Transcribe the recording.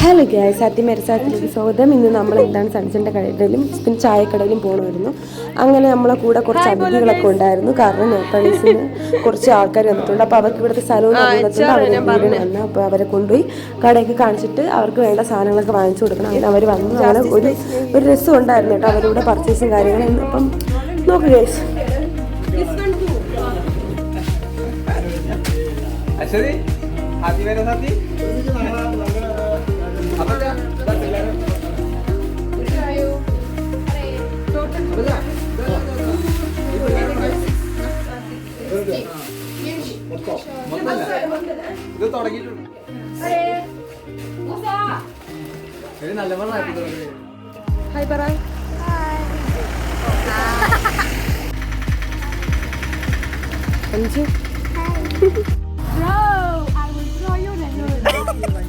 Hello guys, സത്യമരസാത്തിലേക്ക് സ്വാഗതം. ഇന്ന് നമ്മൾ എന്താണ് സൺസെൻ്റെ കടയിലും പിന്നെ ചായക്കടയിലും പോകണമായിരുന്നു. അങ്ങനെ നമ്മളെ കൂടെ കുറച്ച് അതിഥികളൊക്കെ ഉണ്ടായിരുന്നു. കാരണം നേപ്പാളീസിന് കുറച്ച് ആൾക്കാർ വന്നിട്ടുണ്ട്. അപ്പോൾ അവർക്ക് ഇവിടുത്തെ സ്ഥലവും അറിയാത്തതുകൊണ്ട് അവർ വീടിന് വന്നു. അപ്പോൾ അവരെ കൊണ്ടുപോയി കടയൊക്കെ കാണിച്ചിട്ട് അവർക്ക് വേണ്ട സാധനങ്ങളൊക്കെ വാങ്ങിച്ചു കൊടുക്കണം. അങ്ങനെ അവർ വന്നു. അങ്ങനെ ഒരു രസം ഉണ്ടായിരുന്നു കേട്ടോ അവരുടെ പർച്ചേസും കാര്യങ്ങളും. അപ്പം നോക്ക് ഗൈസ്. ഇത് തുടങ്ങിയിട്ടുണ്ട്. നല്ല ഹായ് പറ. അഞ്ച് Bro, I will throw you the noodles.